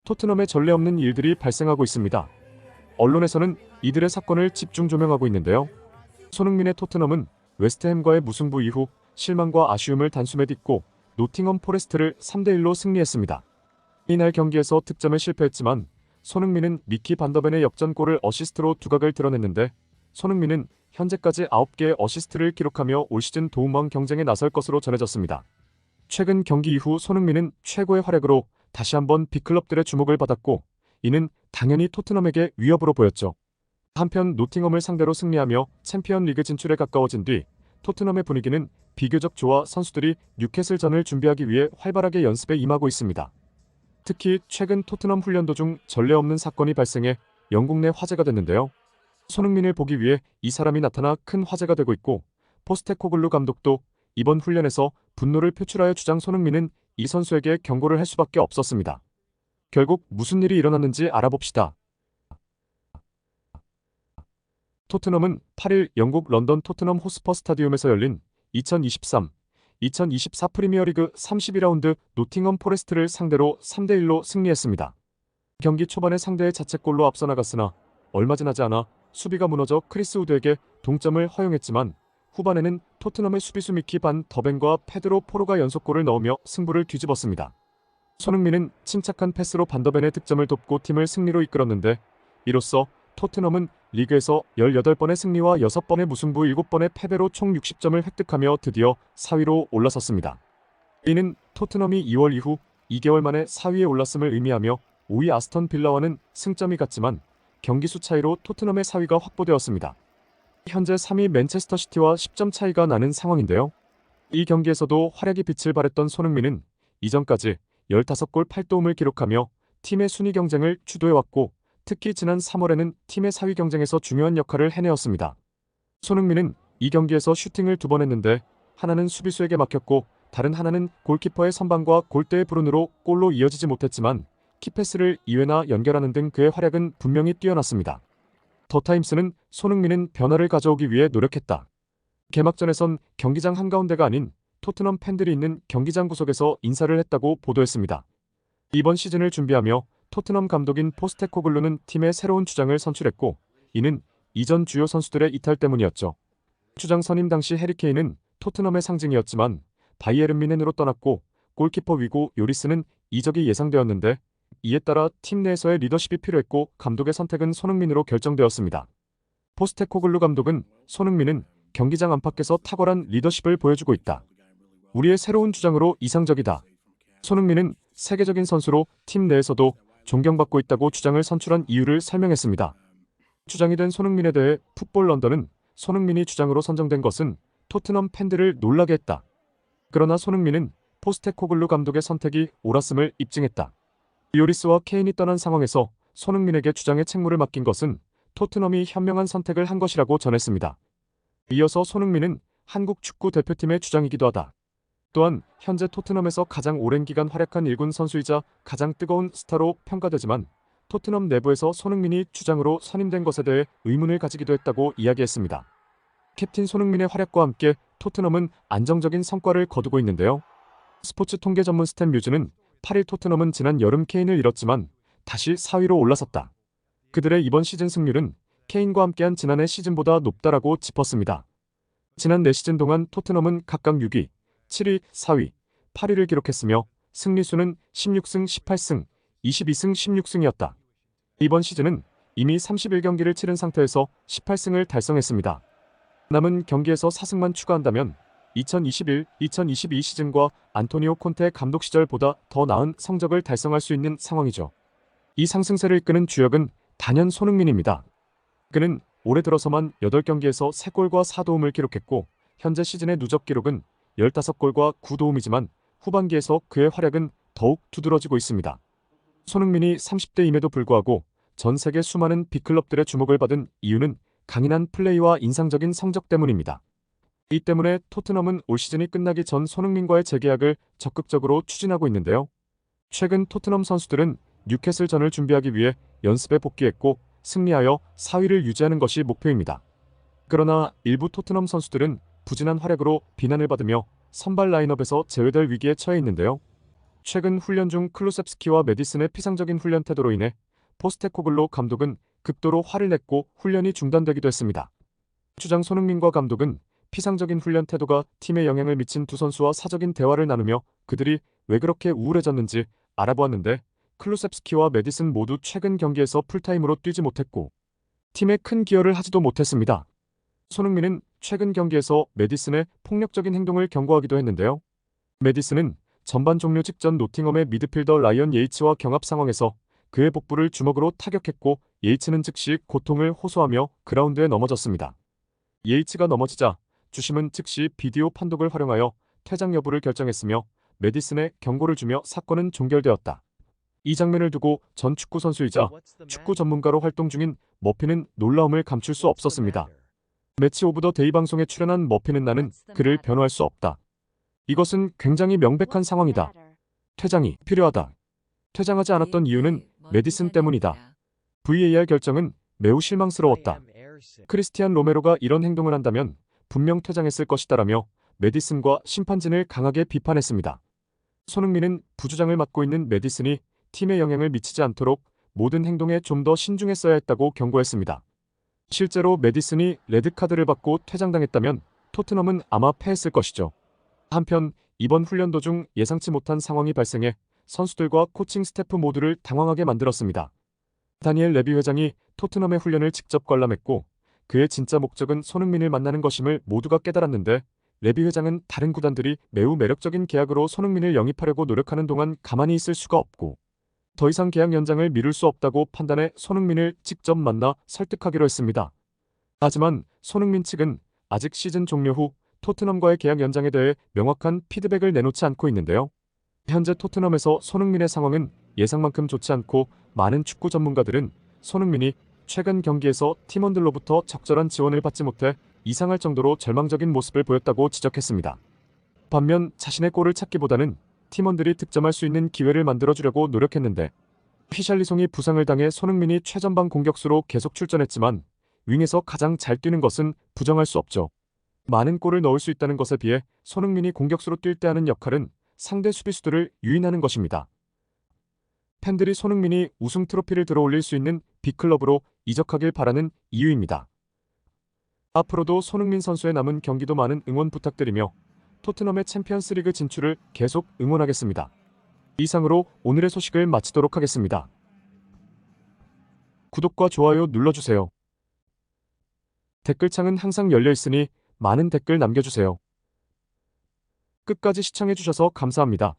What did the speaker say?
토트넘에 전례 없는 일들이 발생하고 있습니다. 언론에서는 이들의 사건을 집중 조명하고 있는데요. 손흥민의 토트넘은 웨스트햄과의 무승부 이후 실망과 아쉬움을 단숨에 딛고 노팅엄 포레스트를 3대1로 승리했습니다. 이날 경기에서 득점에 실패했지만 손흥민은 미키 반더벤의 역전골을 어시스트로 두각을 드러냈는데, 손흥민은 현재까지 9개의 어시스트를 기록하며 올 시즌 도움왕 경쟁에 나설 것으로 전해졌습니다. 최근 경기 이후 손흥민은 최고의 활약으로 다시 한번 빅클럽들의 주목을 받았고, 이는 당연히 토트넘에게 위협으로 보였죠. 한편 노팅엄을 상대로 승리하며 챔피언 리그 진출에 가까워진 뒤 토트넘의 분위기는 비교적 좋아 선수들이 뉴캐슬전을 준비하기 위해 활발하게 연습에 임하고 있습니다. 특히 최근 토트넘 훈련 도중 전례 없는 사건이 발생해 영국 내 화제가 됐는데요. 손흥민을 보기 위해 이 사람이 나타나 큰 화제가 되고 있고, 포스테코글루 감독도 이번 훈련에서 분노를 표출하여 주장 손흥민은 이 선수에게 경고를 할 수밖에 없었습니다. 결국 무슨 일이 일어났는지 알아봅시다. 토트넘은 8일 영국 런던 토트넘 호스퍼 스타디움에서 열린 2023-2024 프리미어리그 32라운드 노팅엄 포레스트를 상대로 3대1로 승리했습니다. 경기 초반에 상대의 자책골로 앞서 나갔으나 얼마 지나지 않아 수비가 무너져 크리스 우드에게 동점을 허용했지만, 후반에는 토트넘의 수비수 미키 반 더벤과 페드로 포로가 연속골을 넣으며 승부를 뒤집었습니다. 손흥민은 침착한 패스로 반더벤의 득점을 돕고 팀을 승리로 이끌었는데, 이로써 토트넘은 리그에서 18번의 승리와 6번의 무승부 7번의 패배로 총 60점을 획득하며 드디어 4위로 올라섰습니다. 이는 토트넘이 2월 이후 2개월 만에 4위에 올랐음을 의미하며 5위 아스턴 빌라와는 승점이 같지만 경기수 차이로 토트넘의 4위가 확보되었습니다. 현재 3위 맨체스터 시티와 10점 차이가 나는 상황인데요. 이 경기에서도 활약이 빛을 발했던 손흥민은 이전까지 15골 8도움을 기록하며 팀의 순위 경쟁을 주도해왔고, 특히 지난 3월에는 팀의 4위 경쟁에서 중요한 역할을 해내었습니다. 손흥민은 이 경기에서 슈팅을 2번 했는데 하나는 수비수에게 막혔고 다른 하나는 골키퍼의 선방과 골대의 불운으로 골로 이어지지 못했지만, 키패스를 2회나 연결하는 등 그의 활약은 분명히 뛰어났습니다. 더타임스는 손흥민은 변화를 가져오기 위해 노력했다. 개막전에선 경기장 한가운데가 아닌 토트넘 팬들이 있는 경기장 구석에서 인사를 했다고 보도했습니다. 이번 시즌을 준비하며 토트넘 감독인 포스테코글루는 팀의 새로운 주장을 선출했고, 이는 이전 주요 선수들의 이탈 때문이었죠. 주장 선임 당시 해리 케인은 토트넘의 상징이었지만 바이에른 뮌헨으로 떠났고, 골키퍼 위고 요리스는 이적이 예상되었는데, 이에 따라 팀 내에서의 리더십이 필요했고 감독의 선택은 손흥민으로 결정되었습니다. 포스테코글루 감독은 손흥민은 경기장 안팎에서 탁월한 리더십을 보여주고 있다. 우리의 새로운 주장으로 이상적이다. 손흥민은 세계적인 선수로 팀 내에서도 존경받고 있다고 주장을 선출한 이유를 설명했습니다. 주장이 된 손흥민에 대해 풋볼 런던은 손흥민이 주장으로 선정된 것은 토트넘 팬들을 놀라게 했다. 그러나 손흥민은 포스테코글루 감독의 선택이 옳았음을 입증했다. 요리스와 케인이 떠난 상황에서 손흥민에게 주장의 책무를 맡긴 것은 토트넘이 현명한 선택을 한 것이라고 전했습니다. 이어서 손흥민은 한국 축구 대표팀의 주장이기도 하다. 또한 현재 토트넘에서 가장 오랜 기간 활약한 1군 선수이자 가장 뜨거운 스타로 평가되지만, 토트넘 내부에서 손흥민이 주장으로 선임된 것에 대해 의문을 가지기도 했다고 이야기했습니다. 캡틴 손흥민의 활약과 함께 토트넘은 안정적인 성과를 거두고 있는데요. 스포츠 통계 전문 스탠 뮤즈는 8일 토트넘은 지난 여름 케인을 잃었지만 다시 4위로 올라섰다. 그들의 이번 시즌 승률은 케인과 함께한 지난해 시즌보다 높다라고 짚었습니다. 지난 4시즌 동안 토트넘은 각각 6위, 7위, 4위, 8위를 기록했으며 승리수는 16승 18승, 22승 16승이었다. 이번 시즌은 이미 31경기를 치른 상태에서 18승을 달성했습니다. 남은 경기에서 4승만 추가한다면 2021-2022 시즌과 안토니오 콘테 감독 시절보다 더 나은 성적을 달성할 수 있는 상황이죠. 이 상승세를 이끄는 주역은 단연 손흥민입니다. 그는 올해 들어서만 8경기에서 3골과 4도움을 기록했고, 현재 시즌의 누적 기록은 15골과 9도움이지만 후반기에서 그의 활약은 더욱 두드러지고 있습니다. 손흥민이 30대임에도 불구하고 전 세계 수많은 빅클럽들의 주목을 받은 이유는 강인한 플레이와 인상적인 성적 때문입니다. 이 때문에 토트넘은 올 시즌이 끝나기 전 손흥민과의 재계약을 적극적으로 추진하고 있는데요. 최근 토트넘 선수들은 뉴캐슬전을 준비하기 위해 연습에 복귀했고 승리하여 4위를 유지하는 것이 목표입니다. 그러나 일부 토트넘 선수들은 부진한 활약으로 비난을 받으며 선발 라인업에서 제외될 위기에 처해 있는데요. 최근 훈련 중 클루셉스키와 메디슨의 피상적인 훈련 태도로 인해 포스테코글로 감독은 극도로 화를 냈고 훈련이 중단되기도 했습니다. 주장 손흥민과 감독은 피상적인 훈련 태도가 팀에 영향을 미친 두 선수와 사적인 대화를 나누며 그들이 왜 그렇게 우울해졌는지 알아보았는데, 클루셉스키와 메디슨 모두 최근 경기에서 풀타임으로 뛰지 못했고 팀에 큰 기여를 하지도 못했습니다. 손흥민은 최근 경기에서 메디슨의 폭력적인 행동을 경고하기도 했는데요. 메디슨은 전반 종료 직전 노팅엄의 미드필더 라이언 예이츠와 경합 상황에서 그의 복부를 주먹으로 타격했고 예이츠는 즉시 고통을 호소하며 그라운드에 넘어졌습니다. 예이츠가 넘어지자 주심은 즉시 비디오 판독을 활용하여 퇴장 여부를 결정했으며 메디슨에 경고를 주며 사건은 종결되었다. 이 장면을 두고 전 축구 선수이자 축구 전문가로 활동 중인 머피는 놀라움을 감출 수 없었습니다. 매치 오브 더 데이 방송에 출연한 머피는 나는 그를 변호할 수 없다. 이것은 굉장히 명백한 상황이다. 퇴장이 필요하다. 퇴장하지 않았던 이유는 메디슨 때문이다. VAR 결정은 매우 실망스러웠다. 크리스티안 로메로가 이런 행동을 한다면 분명 퇴장했을 것이다라며 메디슨과 심판진을 강하게 비판했습니다. 손흥민은 부주장을 맡고 있는 메디슨이 팀에 영향을 미치지 않도록 모든 행동에 좀 더 신중했어야 했다고 경고했습니다. 실제로 메디슨이 레드카드를 받고 퇴장당했다면 토트넘은 아마 패했을 것이죠. 한편 이번 훈련 도중 예상치 못한 상황이 발생해 선수들과 코칭 스태프 모두를 당황하게 만들었습니다. 다니엘 레비 회장이 토트넘의 훈련을 직접 관람했고 그의 진짜 목적은 손흥민을 만나는 것임을 모두가 깨달았는데, 레비 회장은 다른 구단들이 매우 매력적인 계약으로 손흥민을 영입하려고 노력하는 동안 가만히 있을 수가 없고 더 이상 계약 연장을 미룰 수 없다고 판단해 손흥민을 직접 만나 설득하기로 했습니다. 하지만 손흥민 측은 아직 시즌 종료 후 토트넘과의 계약 연장에 대해 명확한 피드백을 내놓지 않고 있는데요. 현재 토트넘에서 손흥민의 상황은 예상만큼 좋지 않고 많은 축구 전문가들은 손흥민이 최근 경기에서 팀원들로부터 적절한 지원을 받지 못해 이상할 정도로 절망적인 모습을 보였다고 지적했습니다. 반면 자신의 골을 찾기보다는 팀원들이 득점할 수 있는 기회를 만들어주려고 노력했는데 히샬리송이 부상을 당해 손흥민이 최전방 공격수로 계속 출전했지만 윙에서 가장 잘 뛰는 것은 부정할 수 없죠. 많은 골을 넣을 수 있다는 것에 비해 손흥민이 공격수로 뛸 때 하는 역할은 상대 수비수들을 유인하는 것입니다. 팬들이 손흥민이 우승 트로피를 들어올릴 수 있는 빅클럽으로 이적하길 바라는 이유입니다. 앞으로도 손흥민 선수의 남은 경기도 많은 응원 부탁드리며 토트넘의 챔피언스리그 진출을 계속 응원하겠습니다. 이상으로 오늘의 소식을 마치도록 하겠습니다. 구독과 좋아요 눌러주세요. 댓글창은 항상 열려있으니 많은 댓글 남겨주세요. 끝까지 시청해주셔서 감사합니다.